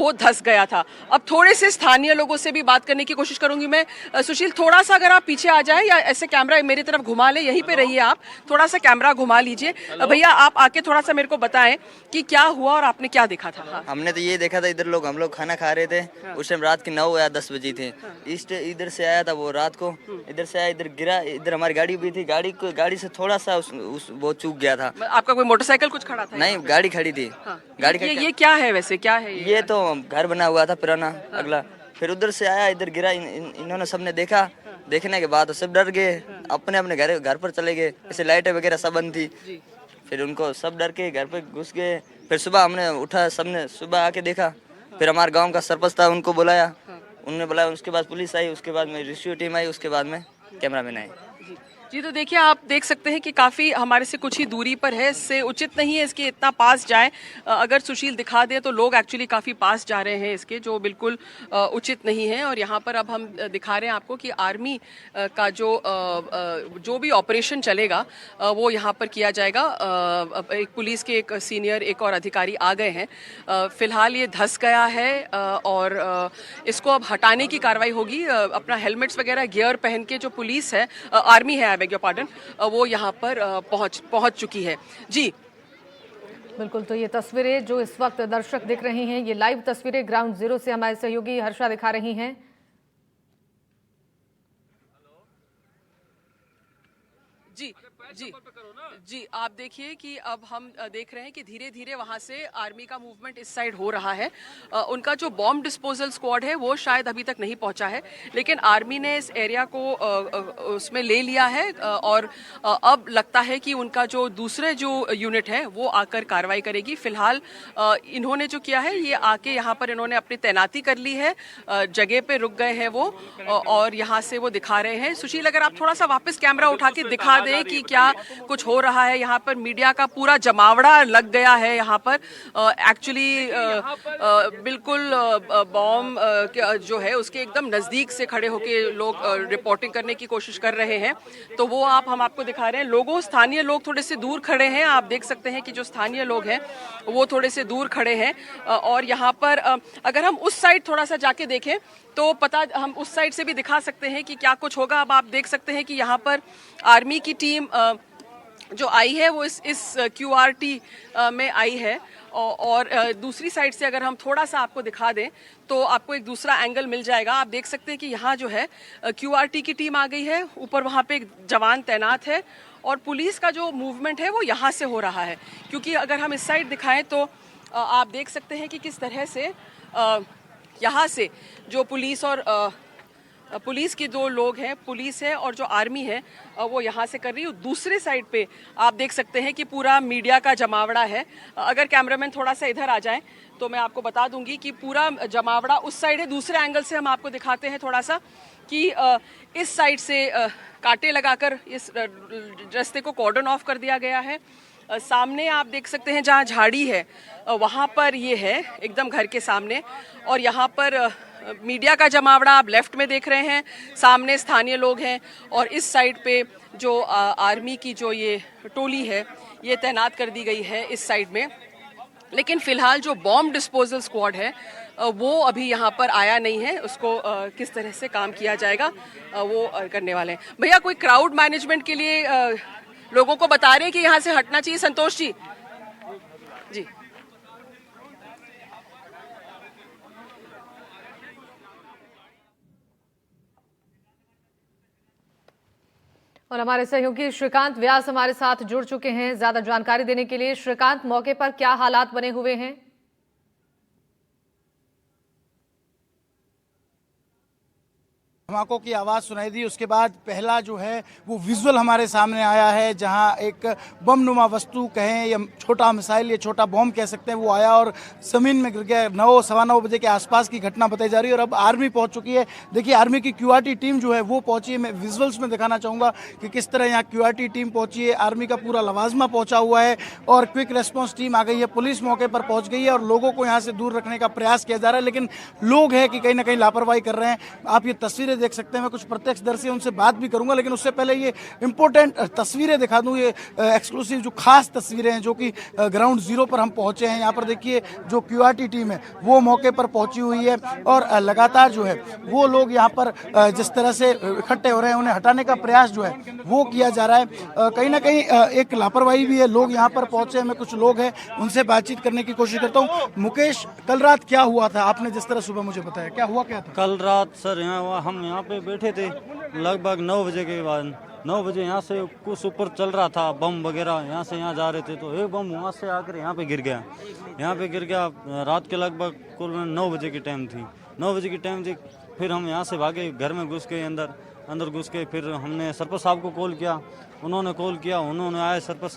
वो धंस गया था। अब थोड़े से स्थानीय लोगों से भी बात करने की कोशिश करूंगी मैं। सुशील, थोड़ा सा अगर आप पीछे आ जाए या ऐसे कैमरा मेरी तरफ घुमा ले, यहीं पे रहिए आप, थोड़ा सा कैमरा घुमा लीजिए। भैया आप आके थोड़ा सा मेरे को बताएं कि क्या हुआ और आपने क्या देखा था। हाँ। हमने तो ये देखा था, इधर लोग हम लोग खाना खा रहे थे। उस टाइम रात के 9 या 10 बजे थे। इधर से आया था वो रात को, इधर से आया, इधर गिरा, इधर हमारी गाड़ी भी थी, गाड़ी से थोड़ा सा वो चूक गया था। आपका कोई मोटरसाइकिल कुछ खड़ा था? नहीं, गाड़ी खड़ी थी। हाँ। गाड़ी ये क्या है वैसे, क्या है ये तो घर बना हुआ था पुराना अगला। फिर उधर से आया, इधर गिरा। इन्होंने सबने देखा। देखने के बाद सब डर गए, अपने अपने घर पर चले गए। ऐसे लाइटें वगैरह सब बंद थी। फिर उनको सब डर के घर पे घुस गए। फिर सुबह हमने उठा, सबने सुबह आके देखा। फिर हमारे गांव का सरपंच था, उनको बुलाया। उन्होंने बुलाया, उसके बाद पुलिस आई, उसके बाद में रेस्क्यू टीम आई, उसके बाद में कैमरामैन आए। जी, तो देखिए आप देख सकते हैं कि काफ़ी हमारे से कुछ ही दूरी पर है। इससे उचित नहीं है इसके इतना पास जाए। अगर सुशील दिखा दे तो लोग एक्चुअली काफ़ी पास जा रहे हैं इसके, जो बिल्कुल उचित नहीं है। और यहाँ पर अब हम दिखा रहे हैं आपको कि आर्मी का जो भी ऑपरेशन चलेगा वो यहाँ पर किया जाएगा। एक पुलिस के एक सीनियर एक और अधिकारी आ गए हैं। फिलहाल ये धंस गया है और इसको अब हटाने की कार्रवाई होगी। अपना हेलमेट्स वगैरह गियर पहन के जो पुलिस है, आर्मी है, बेग योर पार्डन, वो यहाँ पर पहुंच चुकी है। जी बिल्कुल, तो ये तस्वीरें जो इस वक्त दर्शक देख रहे हैं, ये लाइव तस्वीरें ग्राउंड जीरो से हमारे सहयोगी हर्षा दिखा रही हैं। जी जी जी, आप देखिए कि अब हम देख रहे हैं कि धीरे धीरे वहां से आर्मी का मूवमेंट इस साइड हो रहा है। उनका जो बॉम्ब डिस्पोजल स्क्वाड है वो शायद अभी तक नहीं पहुंचा है, लेकिन आर्मी ने इस एरिया को उसमें ले लिया है। और अब लगता है कि उनका जो दूसरे जो यूनिट है वो आकर कार्रवाई करेगी। फिलहाल इन्होंने जो किया है, ये आके यहाँ पर इन्होंने अपनी तैनाती कर ली है, जगह पे रुक गए हैं वो, और यहाँ से वो दिखा रहे हैं। सुशील, अगर आप थोड़ा सा वापस कैमरा उठा के दिखा दें कि क्या कुछ हो रहा है। यहाँ पर मीडिया का पूरा जमावड़ा लग गया है। यहाँ पर एक्चुअली बिल्कुल बॉम्ब जो है उसके एकदम नज़दीक से खड़े होके लोग रिपोर्टिंग करने की कोशिश कर रहे हैं। तो वो हम आपको दिखा रहे हैं। स्थानीय लोग थोड़े से दूर खड़े हैं। आप देख सकते हैं कि जो स्थानीय लोग हैं वो थोड़े से दूर खड़े हैं। और यहाँ पर अगर हम उस साइड थोड़ा सा जाके देखें तो हम उस साइड से भी दिखा सकते हैं कि क्या कुछ होगा। अब आप देख सकते हैं कि यहाँ पर आर्मी की टीम जो आई है वो इस QRT में आई है। और दूसरी साइड से अगर हम थोड़ा सा आपको दिखा दें तो आपको एक दूसरा एंगल मिल जाएगा। आप देख सकते हैं कि यहाँ जो है QRT की टीम आ गई है। ऊपर वहाँ पे एक जवान तैनात है और पुलिस का जो मूवमेंट है वो यहाँ से हो रहा है। क्योंकि अगर हम इस साइड दिखाएं तो आप देख सकते हैं कि किस तरह से यहाँ से जो पुलिस के दो लोग हैं, पुलिस है और जो आर्मी है वो यहाँ से कर रही है। दूसरे साइड पे आप देख सकते हैं कि पूरा मीडिया का जमावड़ा है। अगर कैमरामैन थोड़ा सा इधर आ जाए तो मैं आपको बता दूंगी कि पूरा जमावड़ा उस साइड है। दूसरे एंगल से हम आपको दिखाते हैं थोड़ा सा कि इस साइड से कांटे लगाकर इस रास्ते को कॉर्डन ऑफ कर दिया गया है। सामने आप देख सकते हैं जहाँ झाड़ी है वहाँ पर ये है एकदम घर के सामने। और यहाँ पर मीडिया का जमावड़ा आप लेफ्ट में देख रहे हैं, सामने स्थानीय लोग हैं और इस साइड पे जो आर्मी की जो ये टोली है ये तैनात कर दी गई है इस साइड में। लेकिन फिलहाल जो बॉम्ब डिस्पोजल स्क्वाड है वो अभी यहाँ पर आया नहीं है। उसको किस तरह से काम किया जाएगा वो करने वाले हैं। भैया, कोई क्राउड मैनेजमेंट के लिए लोगों को बता रहे हैं कि यहाँ से हटना चाहिए। संतोष जी जी और हमारे सहयोगी श्रीकांत व्यास हमारे साथ जुड़ चुके हैं ज्यादा जानकारी देने के लिए। श्रीकांत, मौके पर क्या हालात बने हुए हैं? धमाकों की आवाज़ सुनाई दी, उसके बाद पहला जो है वो विजुअल हमारे सामने आया है जहां एक बम नुमा वस्तु कहें या छोटा मिसाइल या छोटा बॉम्ब कह सकते हैं वो आया और ज़मीन में गिर गया। 9-9:15 बजे के आसपास की घटना बताई जा रही है और अब आर्मी पहुंच चुकी है। देखिए, आर्मी की QRT टीम जो है वो पहुंची है। मैं विजुअल्स में दिखाना चाहूँगा कि किस तरह यहाँ QRT टीम पहुंची है। आर्मी का पूरा लवाजमा पहुँचा हुआ है और क्विक रेस्पॉन्स टीम आ गई है। पुलिस मौके पर पहुँच गई है और लोगों को यहाँ से दूर रखने का प्रयास किया जा रहा है, लेकिन लोग हैं कि कहीं ना कहीं लापरवाही कर रहे हैं। आप ये तस्वीरें देख सकते हैं। मैं कुछ प्रत्यक्षदर्शी उनसे बात भी करूंगा, लेकिन उससे पहले ये इंपॉर्टेंट तस्वीरें दिखा दूं। ये एक्सक्लूसिव जो खास तस्वीरें हैं जो कि ग्राउंड जीरो पर हम पहुंचे हैं। यहाँ पर देखिए जो क्यूआरटी टीम है वो मौके पर पहुंची हुई है और लगातार जो है वो लोग यहाँ पर जिस तरह से इकट्ठे हो रहे हैं उन्हें हटाने का प्रयास जो है वो किया जा रहा है। कहीं ना कहीं एक लापरवाही भी है। लोग यहाँ पर पहुंचे हैं, मैं कुछ लोग हैं उनसे बातचीत करने की कोशिश करता हूँ। मुकेश, कल रात क्या हुआ था? आपने जिस तरह सुबह मुझे बताया, क्या हुआ क्या था? कल रात सर हम यहाँ पे बैठे थे लगभग 9 बजे के बाद। 9 बजे यहाँ से कुछ ऊपर चल रहा था बम वगैरह, यहाँ से यहाँ जा रहे थे तो एक बम वहाँ से आकर यहाँ पे गिर गया। यहाँ पे गिर गया रात के लगभग कुल 9 बजे की टाइम थी। 9 बजे की टाइम थी। फिर हम यहाँ से भागे, घर में घुस गए, अंदर घुस के फिर हमने सरपंच साहब को कॉल किया। उन्होंने कॉल किया, उन्होंने आया, सरपंच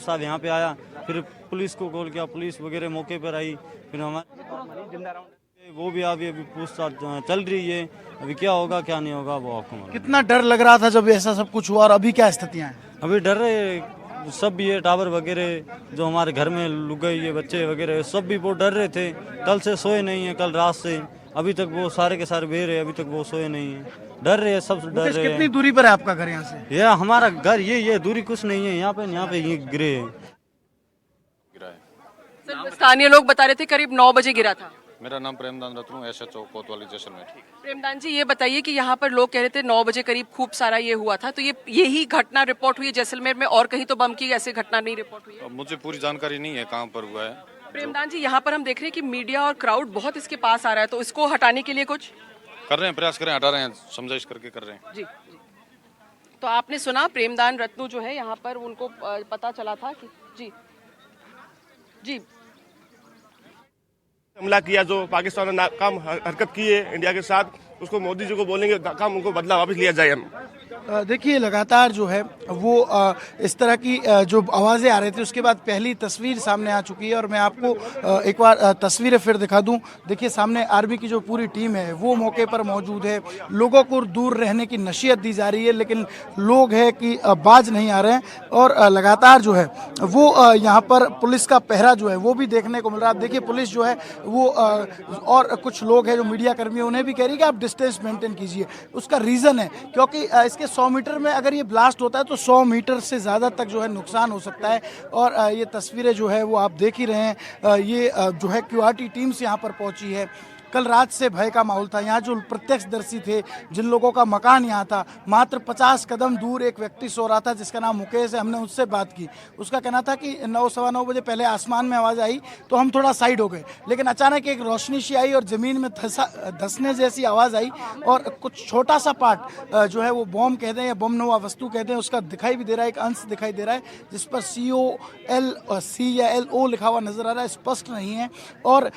साहब यहाँ पे आया। फिर पुलिस को कॉल किया, पुलिस वगैरह मौके पर आई। फिर हमारे वो भी अभी पूछताछ चल रही है। अभी क्या होगा क्या नहीं होगा वो आपको मालूम। कितना डर लग रहा था जब ऐसा सब कुछ हुआ और अभी क्या स्थितियाँ हैं? अभी डर रहे सब भी है, टावर वगैरह जो हमारे घर में लुगाई ये बच्चे वगैरह सब भी बहुत डर रहे थे। कल से सोए नहीं है, कल रात से अभी तक वो सारे के सारे बेर है, अभी तक वो सोए नहीं है। डर रहे हैं, सब डर रहे हैं। कितनी दूरी पर है आपका घर यहाँ से? ये हमारा घर ये दूरी कुछ नहीं है, यहाँ पे ये गिरे है। सर, स्थानीय लोग बता रहे थे करीब 9 बजे गिरा था। मेरा नाम प्रेमदान रत्नू, SHO कोतवाली जैसलमेर। प्रेमदान जी, ये बताइए कि यहाँ पर लोग कह रहे थे 9 बजे करीब खूब सारा ये हुआ था, तो यही घटना रिपोर्ट हुई है जैसलमेर में और कहीं तो बम की ऐसी घटना नहीं रिपोर्ट हुई है? अब मुझे पूरी जानकारी नहीं है कहाँ पर हुआ है। प्रेमदान जी, यहाँ पर हम देख रहे हैं कि मीडिया और क्राउड बहुत इसके पास आ रहा है, तो इसको हटाने के लिए कुछ कर रहे हैं, प्रयास कर रहे हैं, हटा रहे हैं, समझाइश करके कर रहे हैं। जी। तो आपने सुना प्रेमदान रत्नू जो है यहाँ पर उनको पता चला था कि जी हमला किया, जो पाकिस्तान ने नाकाम हरकत की है इंडिया के साथ, उसको मोदी जी को बोलेंगे काम उनको बदला वापस लिया जाए। हम देखिए लगातार जो है वो इस तरह की जो आवाज़ें आ रही थी उसके बाद पहली तस्वीर सामने आ चुकी है और मैं आपको एक बार तस्वीरें फिर दिखा दूं। देखिए सामने आर्मी की जो पूरी टीम है वो मौके पर मौजूद है। लोगों को दूर रहने की नसीहत दी जा रही है, लेकिन लोग है कि बाज नहीं आ रहे हैं और लगातार जो है वो यहाँ पर पुलिस का पहरा जो है वो भी देखने को मिल रहा है। आप देखिए पुलिस जो है वो और कुछ लोग हैं जो मीडिया कर्मी, उन्हें भी कह रही है कि आप डिस्टेंस मेंटेन कीजिए। उसका रीज़न है क्योंकि इसके 100 मीटर में अगर ये ब्लास्ट होता है तो 100 मीटर से ज़्यादा तक जो है नुकसान हो सकता है। और ये तस्वीरें जो है वो आप देख ही रहे हैं। ये जो है क्यूआरटी टीम्स यहाँ पर पहुँची है। कल रात से भय का माहौल था। यहाँ जो प्रत्यक्षदर्शी थे, जिन लोगों का मकान यहाँ था, मात्र 50 कदम दूर एक व्यक्ति सो रहा था जिसका नाम मुकेश है। हमने उससे बात की। उसका कहना था कि 9 सवा 9 बजे पहले आसमान में आवाज़ आई तो हम थोड़ा साइड हो गए, लेकिन अचानक एक रोशनी सी आई और ज़मीन में धंसने जैसी आवाज़ आई और कुछ छोटा सा पार्ट जो है वो बॉम्ब कहते हैं या बम नुमा वस्तु कहते हैं उसका दिखाई भी दे रहा है। एक अंश दिखाई दे रहा है जिस पर COLC या LO लिखा हुआ नजर आ रहा है, स्पष्ट नहीं है। और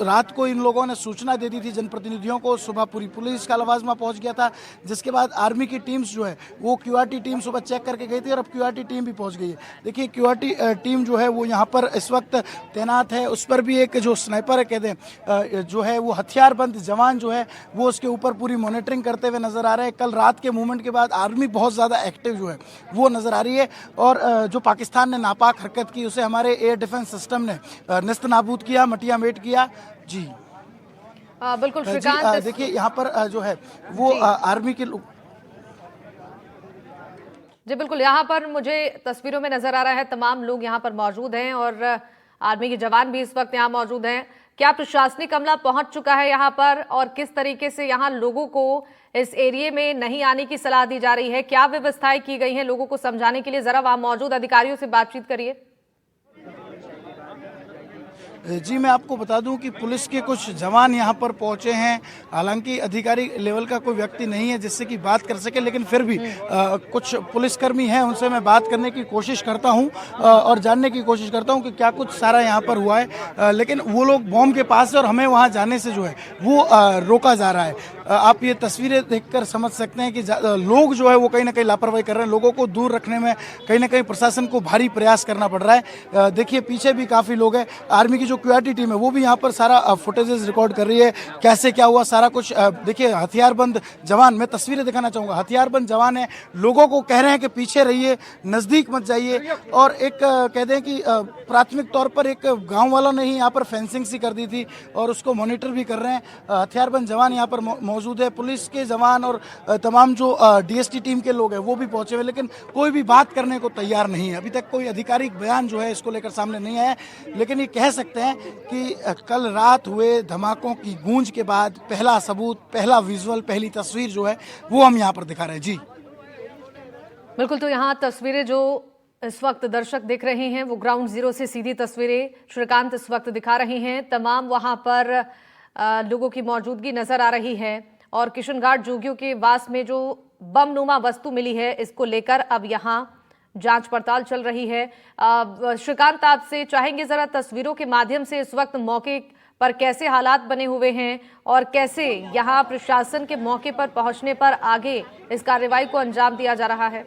रात को इन लोगों ने सूचना दे दी थी जनप्रतिनिधियों को। सुबह पूरी पुलिस का लवाजमा पहुंच गया था, जिसके बाद आर्मी की टीम्स जो है वो क्यूआरटी टीम सुबह चेक करके गई थी और अब क्यूआरटी टीम भी पहुंच गई है। देखिए क्यूआरटी टीम जो है वो यहाँ पर इस वक्त तैनात है। उस पर भी एक जो स्नाइपर है कहते हैं जो है वो हथियारबंद जवान जो है वो उसके ऊपर पूरी मॉनिटरिंग करते हुए नजर आ रहे हैं। कल रात के मूवमेंट के बाद आर्मी बहुत ज़्यादा एक्टिव जो है वो नजर आ रही है और जो पाकिस्तान ने नापाक हरकत की उसे हमारे एयर डिफेंस सिस्टम ने नेस्त नाबूद किया, मटिया मेट किया। जी बिल्कुल श्रीकांत, देखिए यहाँ पर जो है वो आर्मी के लोग। जी बिल्कुल, यहाँ पर मुझे तस्वीरों में नजर आ रहा है तमाम लोग यहाँ पर मौजूद हैं और आर्मी के जवान भी इस वक्त यहाँ मौजूद हैं। क्या प्रशासनिक अमला पहुंच चुका है यहाँ पर और किस तरीके से यहाँ लोगों को इस एरिया में नहीं आने की सलाह दी जा रही है? क्या व्यवस्थाएं की गई हैं लोगों को समझाने के लिए? जरा वहां मौजूद अधिकारियों से बातचीत करिए। जी मैं आपको बता दूं कि पुलिस के कुछ जवान यहां पर पहुंचे हैं। हालांकि अधिकारी लेवल का कोई व्यक्ति नहीं है जिससे कि बात कर सके, लेकिन फिर भी कुछ पुलिसकर्मी हैं, उनसे मैं बात करने की कोशिश करता हूं और जानने की कोशिश करता हूं कि क्या कुछ सारा यहां पर हुआ है। लेकिन वो लोग बॉम्ब के पास है और हमें वहां जाने से जो है वो रोका जा रहा है। आप ये तस्वीरें देखकर समझ सकते हैं कि लोग जो है वो कहीं ना कहीं लापरवाही कर रहे हैं। लोगों को दूर रखने में कहीं ना कहीं प्रशासन को भारी प्रयास करना पड़ रहा है। देखिए पीछे भी काफ़ी लोग हैं। आर्मी की जो क्यूआरटी टीम है वो भी यहाँ पर सारा फुटेजेस रिकॉर्ड कर रही है, कैसे क्या हुआ सारा कुछ। देखिए हथियारबंद जवान, मैं तस्वीरें दिखाना चाहूँगा, हथियारबंद जवान है, लोगों को कह रहे हैं कि पीछे रहिए, नज़दीक मत जाइए। और एक कहते हैं कि प्राथमिक तौर पर एक गाँव वालों ने ही यहाँ पर फेंसिंग सी कर दी थी और उसको मॉनिटर भी कर रहे हैं। हथियारबंद जवान यहाँ पर मौजूद है, पुलिस के जवान और तमाम जो डीएसटी टीम के लोग हैं वो भी पहुंचे हुए, लेकिन कोई भी बात करने को तैयार नहीं है। अभी तक कोई आधिकारिक बयान जो है इसको लेकर सामने नहीं आया, लेकिन ये कह सकते हैं कि कल रात हुए धमाकों की गूंज के बाद पहला सबूत, पहला विजुअल, पहली तस्वीर जो है वो हम यहाँ पर दिखा रहे हैं। जी बिल्कुल, तो यहाँ तस्वीरें जो इस वक्त दर्शक देख रहे हैं वो ग्राउंड जीरो से सीधी तस्वीरें श्रीकांत इस वक्त दिखा रही हैं। तमाम वहां पर लोगों की मौजूदगी नजर आ रही है और किशन घाट जोगियों के वास में जो बम नुमा वस्तु मिली है इसको लेकर अब यहाँ जांच पड़ताल चल रही है। श्रीकांत, आपसे चाहेंगे जरा तस्वीरों के माध्यम से इस वक्त मौके पर कैसे हालात बने हुए हैं और कैसे यहाँ प्रशासन के मौके पर पहुंचने पर आगे इस कार्रवाई को अंजाम दिया जा रहा है।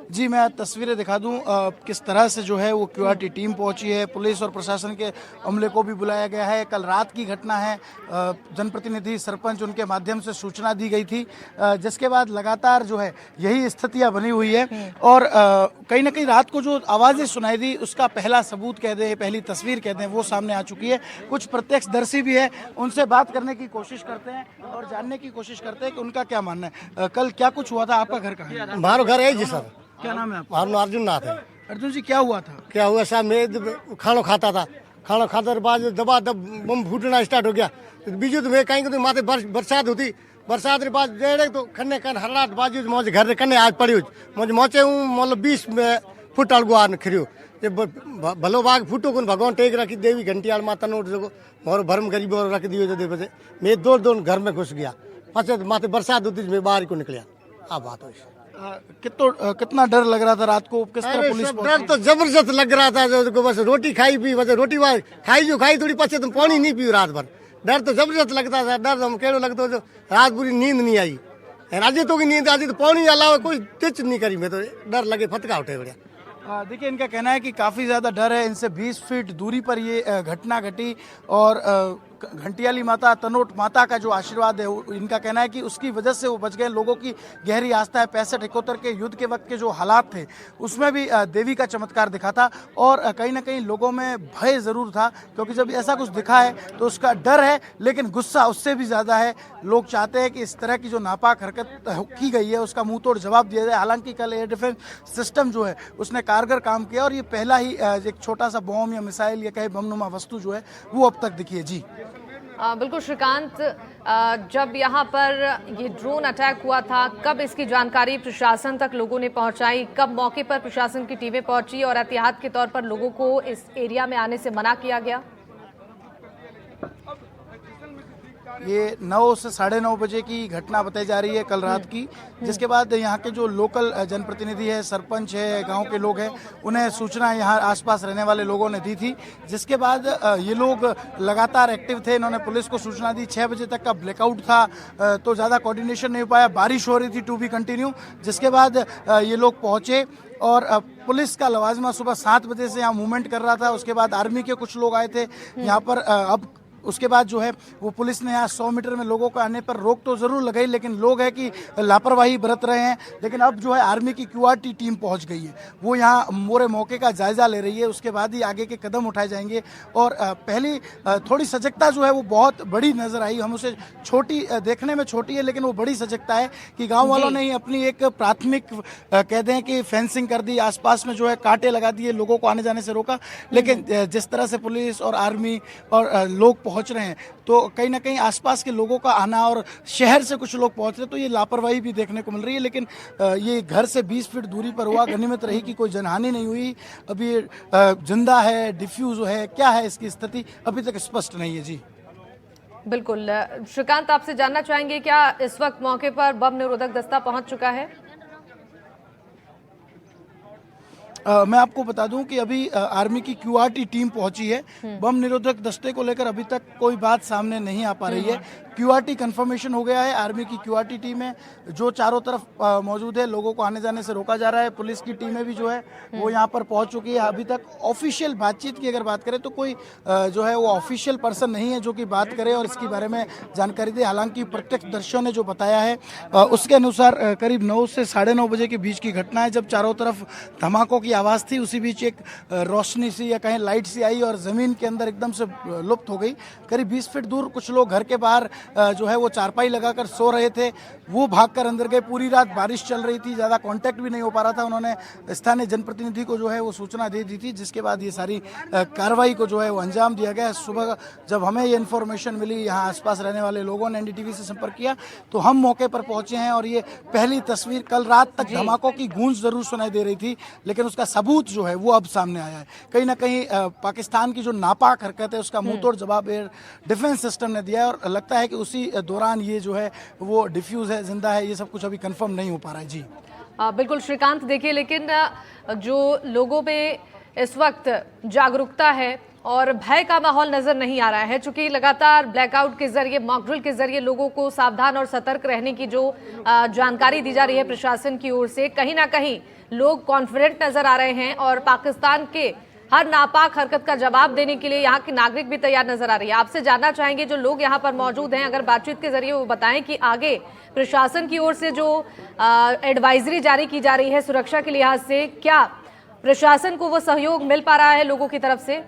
जी, मैं तस्वीरें दिखा दूं किस तरह से जो है वो क्यूआरटी टीम पहुंची है, पुलिस और प्रशासन के अमले को भी बुलाया गया है। कल रात की घटना है, जनप्रतिनिधि, सरपंच, उनके माध्यम से सूचना दी गई थी, जिसके बाद लगातार जो है यही स्थितियां बनी हुई है और कहीं ना कहीं रात को जो आवाज़ें सुनाई दी उसका पहला सबूत कह दें, पहली तस्वीर कह दें, वो सामने आ चुकी है। कुछ प्रत्यक्षदर्शी भी है, उनसे बात करने की कोशिश करते हैं और जानने की कोशिश करते हैं कि उनका क्या मानना है। कल क्या कुछ हुआ था? आपका घर कहाँ है? हमारा घर है जी सर। क्या नाम है आपका? हमारा नाम अर्जुन नाथ है। अर्जुन जी, क्या हुआ था? क्या हुआ साहब, मैं खाना खाता था, खाना खाते के बाद दबा दब बम फूटना स्टार्ट हो गया। बीजू तो मैं कहीं तो माथे बरसात होती, बरसात के बाद जेड़े तो खन्ने कन हराट बाजू मौज घर कन्ने आज पड़ी मुझे मोचे हूँ मतलब 20 फुट अलगू आन खिरियो भलो बाग फुटो कौन भगवान टेक रखी देवी घंटी आल माता नोट सको मोर भरम गरीब और रख दियो दे बजे मैं दो घर में घुस गया। फंसे माथे बरसात होती मैं बाहर को निकलिया। आप बात हो कितना डर लग रहा था रात को? किस तरह पुलिस डर तो जबरदस्त लग रहा था। जो बस रोटी खाई पी, बस रोटी खाई जो खाई थोड़ी पचे तुम पानी नहीं पी रात भर। डर तो जबरदस्त लगता था। डर हम केड़ो लगता जो रात पूरी नींद नहीं आई। आज तो की नींद आती तो पानी अलावा कोई टिच नहीं करी। मैं तो डर लगे फटका उठे बढ़िया। देखिए, इनका कहना है कि काफ़ी ज़्यादा डर है। इनसे 20 फीट दूरी पर ये घटना घटी और घंटियाली माता, तनोट माता का जो आशीर्वाद है, इनका कहना है कि उसकी वजह से वो बच गए। लोगों की गहरी आस्था है। 65-71 के युद्ध के वक्त के जो हालात थे उसमें भी देवी का चमत्कार दिखा था और कहीं ना कहीं लोगों में भय ज़रूर था, क्योंकि जब ऐसा कुछ दिखा है तो उसका डर है, लेकिन गुस्सा उससे भी ज़्यादा है। लोग चाहते हैं कि इस तरह की जो नापाक हरकत की गई है उसका मुंह तोड़ जवाब दिया जाए। हालांकि कल एयर डिफेंस सिस्टम जो है उसने कारगर काम किया और ये पहला ही एक छोटा सा बॉम्ब या मिसाइल या कहीं बमनुमा वस्तु जो है वो अब तक दिखी है। जी बिल्कुल श्रीकांत, जब यहाँ पर ये ड्रोन अटैक हुआ था कब इसकी जानकारी प्रशासन तक लोगों ने पहुंचाई? कब मौके पर प्रशासन की टीमें पहुंची और एहतियात के तौर पर लोगों को इस एरिया में आने से मना किया गया? ये 9 से 9:30 बजे की घटना बताई जा रही है कल रात की, जिसके बाद यहाँ के जो लोकल जनप्रतिनिधि है, सरपंच है, गांव के लोग हैं, उन्हें सूचना यहाँ आसपास रहने वाले लोगों ने दी थी। जिसके बाद ये लोग लगातार एक्टिव थे। इन्होंने पुलिस को सूचना दी। 6 बजे तक का ब्लैकआउट था तो ज़्यादा कोऑर्डिनेशन नहीं हो पाया। बारिश हो रही थी टू बी कंटिन्यू। जिसके बाद ये लोग पहुँचे और पुलिस का लवाजमा सुबह 7 बजे से यहाँ मूवमेंट कर रहा था। उसके बाद आर्मी के कुछ लोग आए थे यहाँ पर। अब उसके बाद जो है वो पुलिस ने यहाँ 100 मीटर में लोगों को आने पर रोक तो जरूर लगाई, लेकिन लोग है कि लापरवाही बरत रहे हैं। लेकिन अब जो है आर्मी की क्यूआरटी टीम पहुंच गई है, वो यहाँ मोरे मौके का जायजा ले रही है। उसके बाद ही आगे के कदम उठाए जाएंगे। और पहली थोड़ी सजगता जो है वो बहुत बड़ी नजर आई। हम उसे छोटी देखने में छोटी है, लेकिन वो बड़ी सजगता है कि गाँव वालों ने ही अपनी एक प्राथमिक कह दें कि फेंसिंग कर दी, आसपास में जो है कांटे लगा दिए, लोगों को आने जाने से रोका। लेकिन जिस तरह से पुलिस और आर्मी और लोग पहुंच रहे हैं तो कहीं ना कहीं आसपास के लोगों का आना और शहर से कुछ लोग पहुंच रहे तो ये लापरवाही भी देखने को मिल रही है। लेकिन ये घर से 20 फीट दूरी पर हुआ, गनीमत रही कि कोई जनहानि नहीं हुई। अभी जिंदा है, डिफ्यूज है, क्या है इसकी स्थिति अभी तक स्पष्ट नहीं है। जी बिल्कुल श्रीकांत, आपसे जानना चाहेंगे क्या इस वक्त मौके पर बम निरोधक दस्ता पहुंच चुका है? मैं आपको बता दूं कि अभी आर्मी की क्यूआरटी टीम पहुंची है। बम निरोधक दस्ते को लेकर अभी तक कोई बात सामने नहीं आ पा रही है। क्यूआरटी कंफर्मेशन हो गया है। आर्मी की क्यूआरटी टीम है जो चारों तरफ मौजूद है, लोगों को आने जाने से रोका जा रहा है। पुलिस की टीमें भी जो है वो यहाँ पर पहुंच चुकी है। अभी तक ऑफिशियल बातचीत की अगर बात करें तो कोई जो है वो ऑफिशियल पर्सन नहीं है जो कि बात करे और इसके बारे में जानकारी दे। हालांकि प्रत्यक्षदर्शियों ने जो बताया है उसके अनुसार करीब 9 से 9:30 बजे के बीच की घटना है, जब चारों तरफ धमाकों की आवाज़ थी। उसी बीच एक रोशनी सी या कहीं लाइट सी आई और ज़मीन के अंदर एकदम से लुप्त हो गई। करीब 20 फीट दूर कुछ लोग घर के बाहर जो है वो चारपाई लगाकर सो रहे थे, वो भागकर अंदर गए। पूरी रात बारिश चल रही थी, ज़्यादा कांटेक्ट भी नहीं हो पा रहा था। उन्होंने स्थानीय जनप्रतिनिधि को जो है वो सूचना दे दी थी, जिसके बाद ये सारी कार्रवाई को जो है वो अंजाम दिया गया। सुबह जब हमें ये इन्फॉर्मेशन मिली, यहाँ आसपास रहने वाले लोगों ने एनडीटीवी से संपर्क किया तो हम मौके पर पहुंचे हैं और ये पहली तस्वीर, कल रात तक धमाकों की गूंज जरूर सुनाई दे रही थी लेकिन उसका सबूत जो है वो अब सामने आया है। कहीं ना कहीं पाकिस्तान की जो नापाक हरकत है उसका मुंहतोड़ जवाब एयर डिफेंस सिस्टम ने दिया है और लगता है कि उसी दौरान ये जो है वो डिफ्यूज है, जिंदा है, ये सब कुछ अभी कंफर्म नहीं हो पा रहा है। जी बिल्कुल श्रीकांत, देखिए लेकिन जो लोगों में इस वक्त जागरूकता है और भय का माहौल नजर नहीं आ रहा है, चूंकि लगातार ब्लैकआउट के जरिए, मॉक ड्रिल के जरिए लोगों को सावधान और सतर्क रहने की जो जानकारी दी जा रही है प्रशासन की ओर से, कहीं ना कहीं लोग कॉन्फिडेंट नजर आ रहे हैं और पाकिस्तान के हर नापाक हरकत का जवाब देने के लिए यहाँ की नागरिक भी तैयार नजर आ रही है। आपसे जानना चाहेंगे जो लोग यहाँ पर मौजूद हैं, अगर बातचीत के जरिए वो बताएं कि आगे प्रशासन की ओर से जो एडवाइजरी जारी की जा रही है सुरक्षा के लिहाज से, क्या प्रशासन को वो सहयोग मिल पा रहा है लोगों की तरफ से?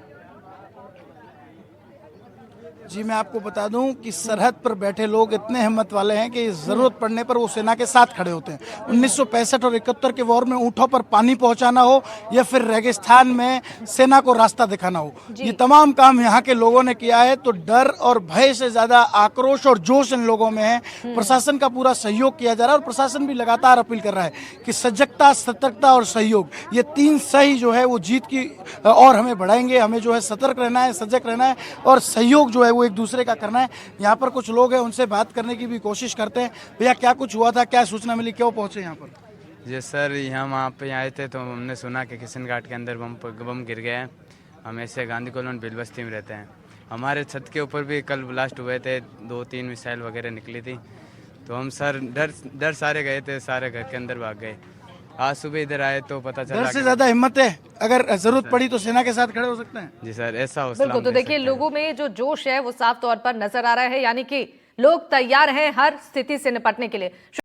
जी मैं आपको बता दूं कि सरहद पर बैठे लोग इतने हिम्मत वाले हैं कि जरूरत पड़ने पर वो सेना के साथ खड़े होते हैं। 1965 और 71 के वॉर में ऊंटों पर पानी पहुंचाना हो या फिर रेगिस्तान में सेना को रास्ता दिखाना हो, ये तमाम काम यहाँ के लोगों ने किया है। तो डर और भय से ज्यादा आक्रोश और जोश इन लोगों में है। प्रशासन का पूरा सहयोग किया जा रहा है और प्रशासन भी लगातार अपील कर रहा है कि सजगता, सतर्कता और सहयोग, ये 3 सही जो है वो जीत की और हमें बढ़ाएंगे। हमें जो है सतर्क रहना है, सजग रहना है और सहयोग जो है वो एक दूसरे का करना है। यहाँ पर कुछ लोग हैं, उनसे बात करने की भी कोशिश करते हैं। भैया क्या कुछ हुआ था, क्या सूचना मिली, क्यों पहुंचे यहाँ पर? जी सर, यहाँ वहाँ पे आए थे तो हमने सुना कि किशन घाट के अंदर बम गिर गया है। हम ऐसे गांधी कॉलोनी बेलबस्ती में रहते हैं। हमारे छत के ऊपर भी कल ब्लास्ट हुए थे, 2-3 मिसाइल वगैरह निकली थी। तो हम सर डर सारे गए थे, सारे घर के अंदर भाग गए। आज सुबह इधर आए तो पता चला डर से ज्यादा हिम्मत है, अगर जरूरत पड़ी तो सेना के साथ खड़े हो सकते हैं। जी सर, ऐसा हो। बिल्कुल, तो देखिए लोगों में जो जोश है वो साफ तौर पर नजर आ रहा है, यानी कि लोग तैयार हैं हर स्थिति से निपटने के लिए।